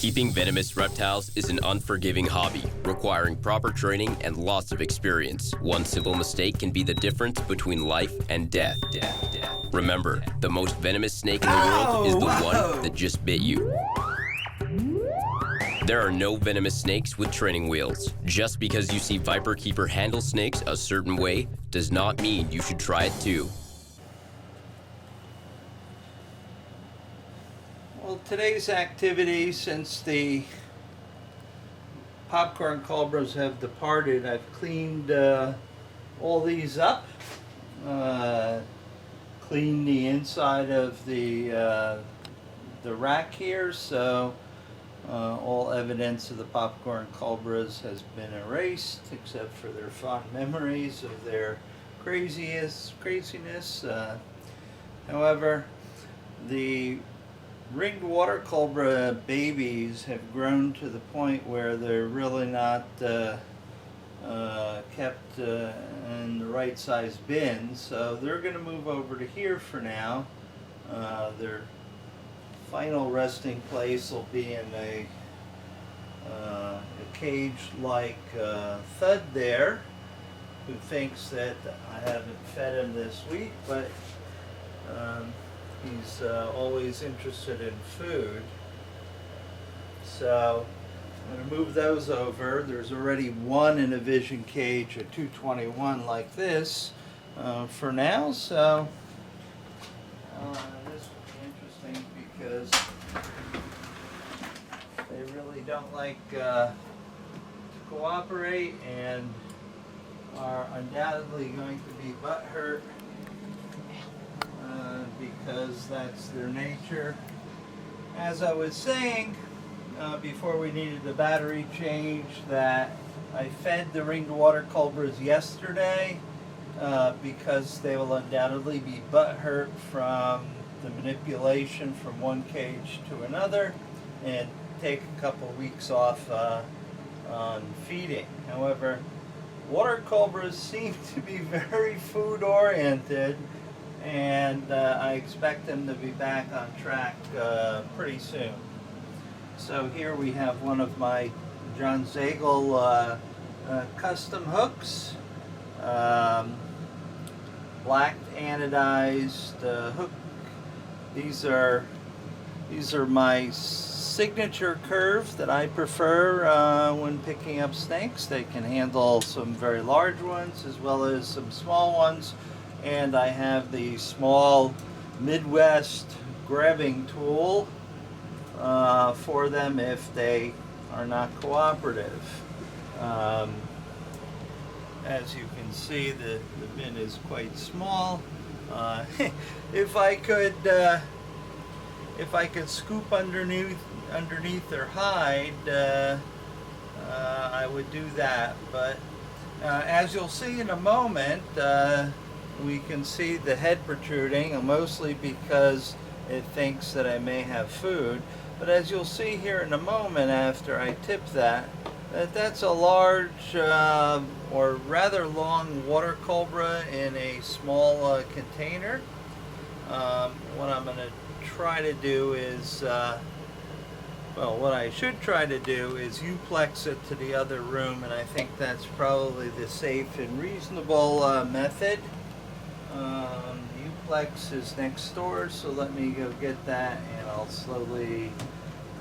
Keeping venomous reptiles is an unforgiving hobby, requiring proper training and lots of experience. One simple mistake can be the difference between life and death. Remember, the most venomous snake in the world is the one that just bit you. There are no venomous snakes with training wheels. Just because you see viperkeeper handle snakes a certain way does not mean you should try it too. Well, today's activity, since the popcorn cobras have departed, I've cleaned all these up. Cleaned the inside of the rack here, so all evidence of the popcorn cobras has been erased, except for their fond memories of their craziness. However, the ringed water cobra babies have grown to the point where they're really not kept in the right size bin, so they're going to move over to here for now. Their final resting place will be in a cage-like thud there, who thinks that I haven't fed him this week, but he's always interested in food. So I'm going to move those over. There's already one in a vision cage at 221 like this for now, so this will be interesting because they really don't like to cooperate and are undoubtedly going to be butthurt because that's their nature. As I was saying before we needed the battery change, that I fed the ringed water cobras yesterday because they will undoubtedly be butthurt from the manipulation from one cage to another and take a couple weeks off on feeding. However, water cobras seem to be very food oriented, and I expect them to be back on track pretty soon. So here we have one of my John Zagel custom hooks, black anodized hook. These are my signature curves that I prefer when picking up snakes. They can handle some very large ones as well as some small ones. And I have the small Midwest grabbing tool for them if they are not cooperative. As you can see, the bin is quite small. If I could scoop underneath their hide, I would do that. But as you'll see in a moment, we can see the head protruding, mostly because it thinks that I may have food. But as you'll see here in a moment after I tip that's a large or rather long water cobra in a small container. What I'm going to try to do is, what I should try to do is uplex it to the other room, and I think that's probably the safe and reasonable method. Uplex is next door, so let me go get that, and I'll slowly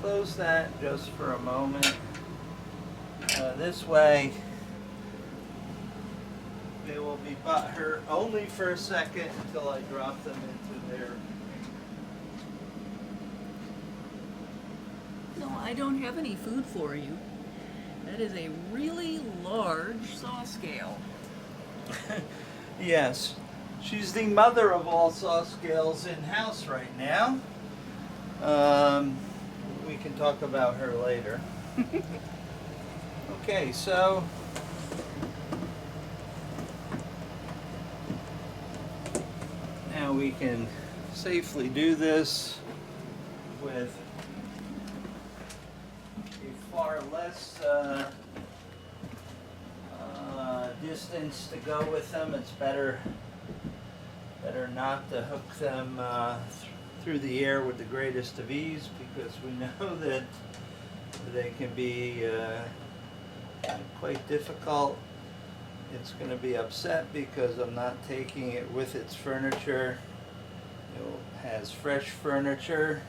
close that just for a moment. This way they will be butthurt only for a second until I drop them into their... No, I don't have any food for you. That is a really large saw scale. Yes. She's the mother of all saw scales in-house right now. We can talk about her later. Okay, so now we can safely do this with a far less distance to go with them. It's better not to hook them through the air with the greatest of ease, because we know that They can be quite difficult. It's going to be upset because I'm not taking it with its furniture. It has fresh furniture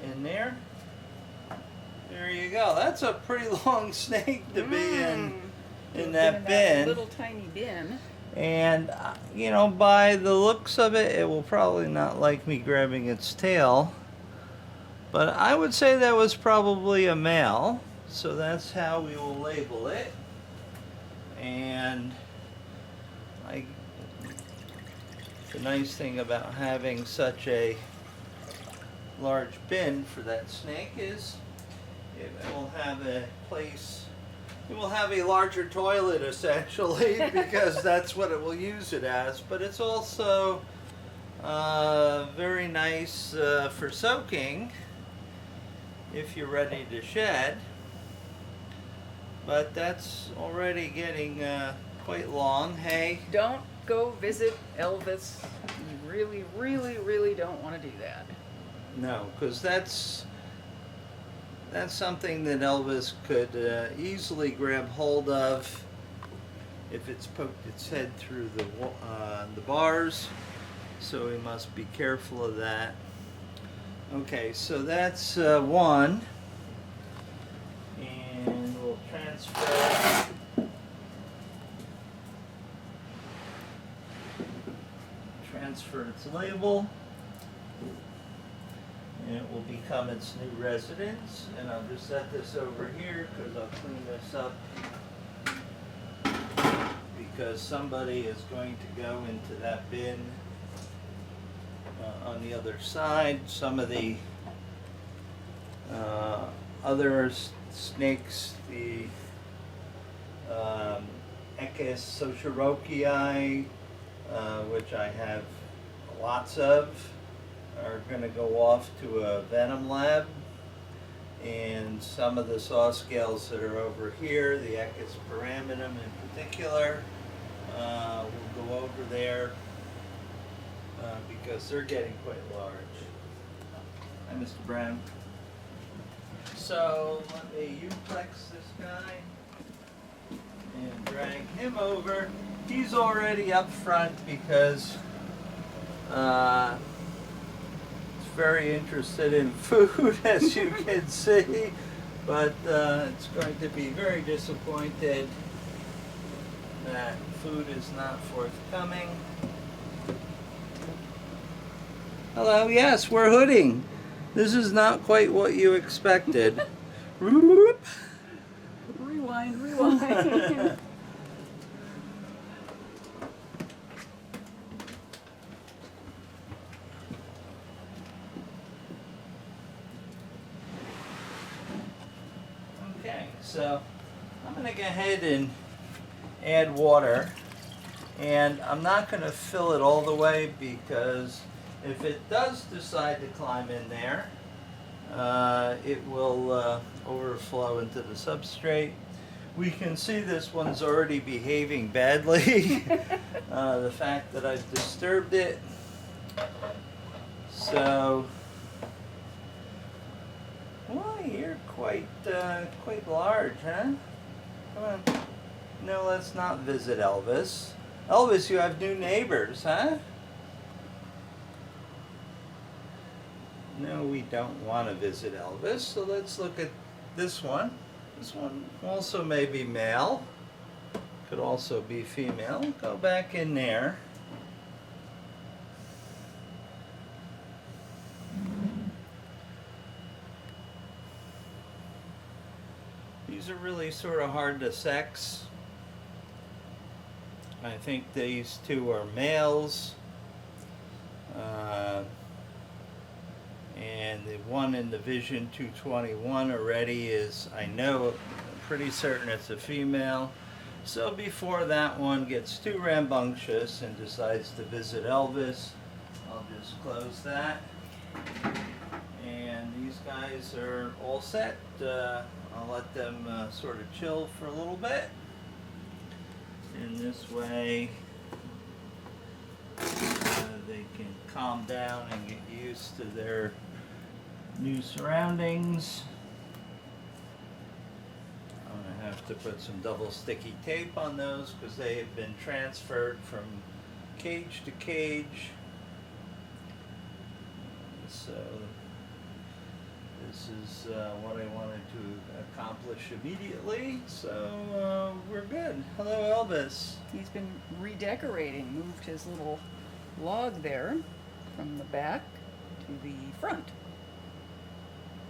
in there. There you go. That's a pretty long snake to be in that bin. Little tiny bin. And you know, by the looks of it, it will probably not like me grabbing its tail. But I would say that was probably a male. So that's how we will label it. And the nice thing about having such a large bin for that snake is it will have a place, it will have a larger toilet essentially because that's what it will use it as. But it's also very nice for soaking if you're ready to shed. But that's already getting quite long. Hey? Don't go visit Elvis. You really, really, really don't want to do that. No, because that's something that Elvis could easily grab hold of if it's poked its head through the bars. So we must be careful of that. Okay, so that's one. And we'll transfer its label, and it will become its new residence. And I'll just set this over here because I'll clean this up because somebody is going to go into that bin on the other side. Some of the other snakes, the Echis sociorokii, which I have lots of, are going to go off to a venom lab. And some of the saw scales that are over here, the Echis pyramidum in particular, will go over there because they're getting quite large. Hi, Mr. Brown. So let me Uplex this guy and drag him over. He's already up front because it's very interested in food, as you can see, but it's going to be very disappointed that food is not forthcoming. Hello, yes, we're hooding. This is not quite what you expected. Rewind, rewind. Okay, so I'm going to go ahead and add water, and I'm not going to fill it all the way because if it does decide to climb in there, it will overflow into the substrate. We can see this one's already behaving badly. The fact that I've disturbed it. So, why, you're quite large, huh? Come on. No, let's not visit Elvis. Elvis, you have new neighbors, huh? No, we don't want to visit Elvis, so let's look at this one. This one also may be male, could also be female. Go back in there. These are really sort of hard to sex. I think these two are males. And the one in Division 221 already is, I know, pretty certain it's a female. So before that one gets too rambunctious and decides to visit Elvis, I'll just close that. And these guys are all set. I'll let them sort of chill for a little bit. In this way, they can calm down and get used to their new surroundings. have to put some double sticky tape on those because they have been transferred from cage to cage. So this is what I wanted to accomplish immediately. So we're good. Hello, Elvis. He's been redecorating, moved his little log there from the back to the front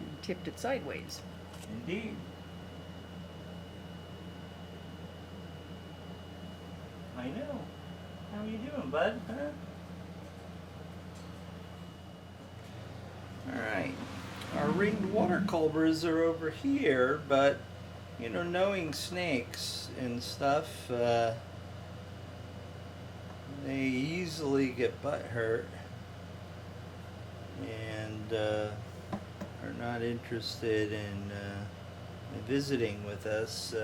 and tipped it sideways. Indeed. I know. How you doing, bud? Huh? Alright. Our ringed water cobras are over here, but, you know, knowing snakes and stuff, they easily get butt hurt and are not interested in visiting with us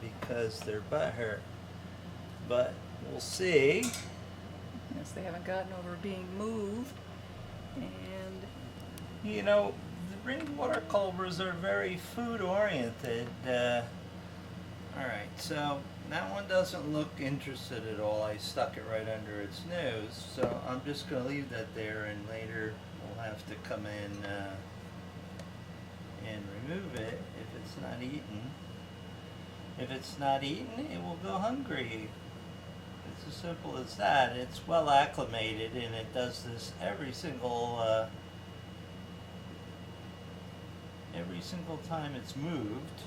because they're butt hurt. But we'll see. Yes, they haven't gotten over being moved. And You know, the ringed water cobras are very food oriented. Alright, so that one doesn't look interested at all. I stuck it right under its nose. So I'm just going to leave that there, and later we'll have to come in and remove it if it's not eaten. If it's not eaten, it will go hungry. It's as simple as that. It's well acclimated, and it does this every single time it's moved.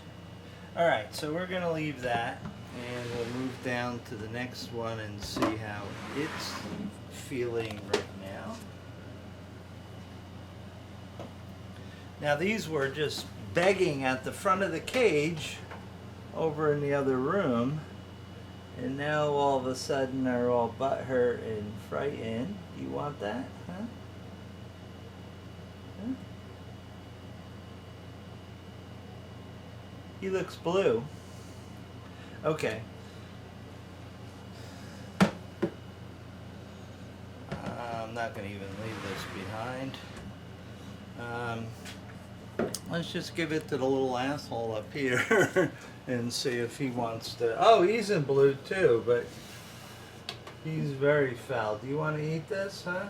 Alright, so we're going to leave that, and we'll move down to the next one and see how it's feeling right now. Now these were just begging at the front of the cage over in the other room, and now all of a sudden they're all butthurt and frightened. Do you want that? Huh? Huh? He looks blue. Okay. I'm not going to even leave this behind. Let's just give it to the little asshole up here and see if he wants to. Oh, he's in blue too, but he's very foul. Do you want to eat this, huh?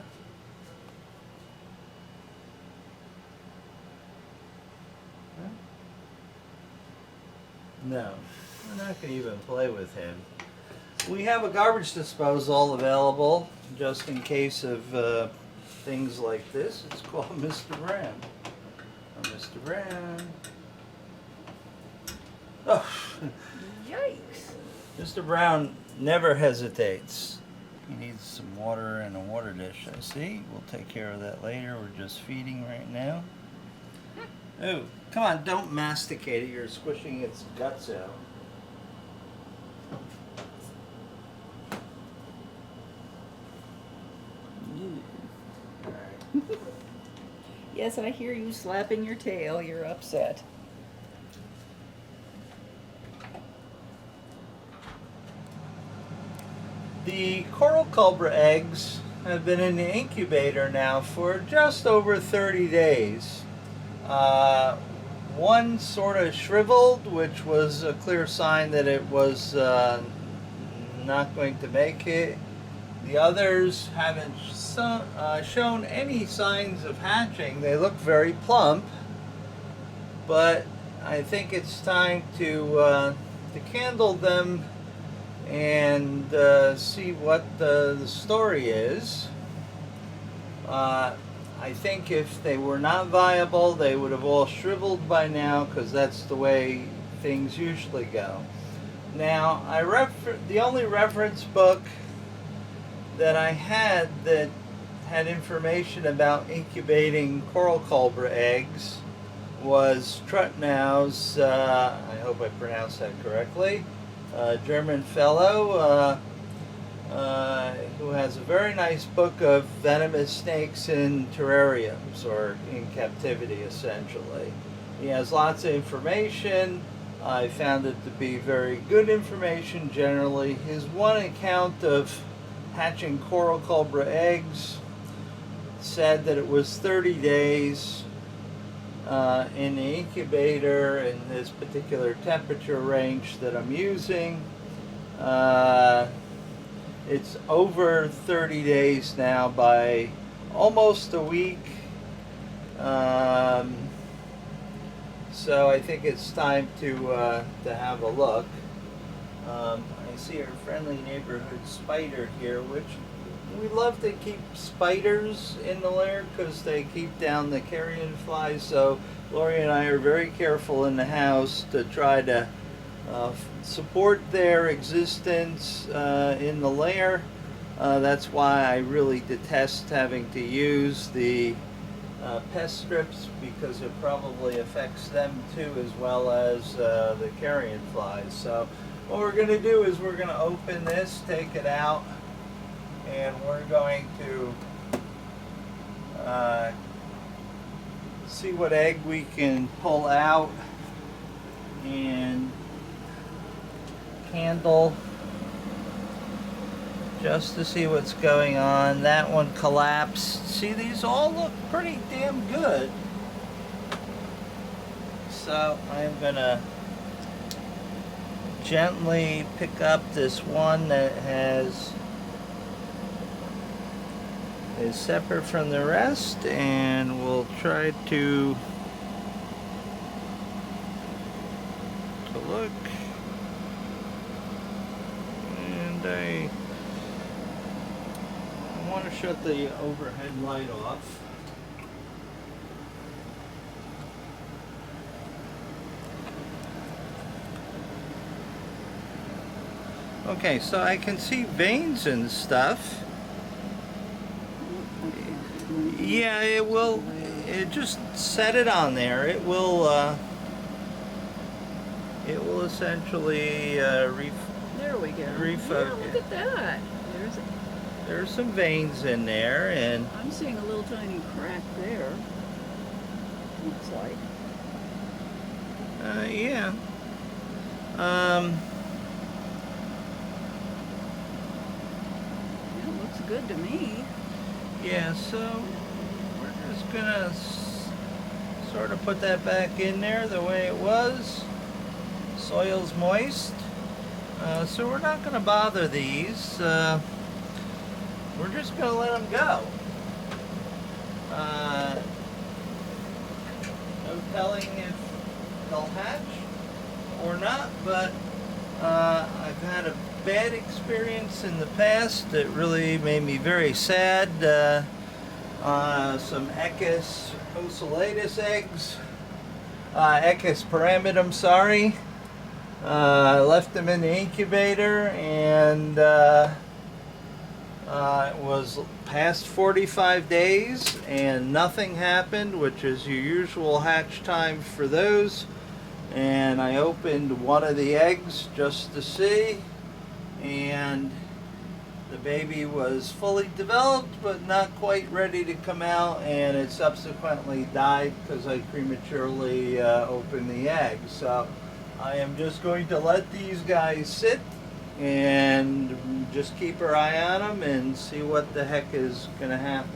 Huh? No, we're not going to even play with him. We have a garbage disposal available just in case of things like this. It's called Mr. Brown. Oh, Mr. Brown. Oh. yikes! Mr. Brown never hesitates. He needs some water and a water dish, I see. We'll take care of that later. We're just feeding right now. Oh, come on, don't masticate it. You're squishing its guts out. Alright. Yes, I hear you slapping your tail. You're upset. The coral cobra eggs have been in the incubator now for just over 30 days. One sort of shriveled, which was a clear sign that it was not going to make it. The others haven't shown any signs of hatching. They look very plump, but I think it's time to candle them and see what the story is. I think if they were not viable, they would have all shriveled by now, because that's the way things usually go. Now, the only reference book that I had that had information about incubating coral cobra eggs was Trutnow's, I hope I pronounced that correctly, German fellow who has a very nice book of venomous snakes in terrariums, or in captivity essentially. He has lots of information. I found it to be very good information generally. His one account of hatching coral cobra eggs said that it was 30 days. in the incubator in this particular temperature range that I'm using. It's over 30 days now by almost a week. So I think it's time to have a look. I see our friendly neighborhood spider here, which we love to keep spiders in the lair because they keep down the carrion flies. So Lori and I are very careful in the house to try to support their existence in the lair. That's why I really detest having to use the pest strips, because it probably affects them too, as well as the carrion flies. So what we're going to do is we're going to open this, take it out, and we're going to see what egg we can pull out and handle, just to see what's going on. That one collapsed. See, these all look pretty damn good. So I'm gonna gently pick up this one that is separate from the rest, and we'll try to look. And I want to shut the overhead light off. Okay, so I can see veins and stuff. Yeah, it will. It just set it on there. It will essentially There we go. refocus. Yeah, look at that. There's some veins in there, and I'm seeing a little tiny crack there. Looks like. yeah. It looks good to me. Yeah, so we're just gonna sort of put that back in there the way it was. Soil's moist, so we're not gonna bother these. We're just gonna let them go. No telling if they'll hatch or not, but I've had a bad experience in the past that really made me very sad. Some Echis ocellatus eggs, Echis pyramidum, sorry. I left them in the incubator, and it was past 45 days and nothing happened, which is your usual hatch time for those. And I opened one of the eggs just to see, and the baby was fully developed but not quite ready to come out, and it subsequently died because I prematurely opened the egg. So I am just going to let these guys sit and just keep our eye on them and see what the heck is going to happen.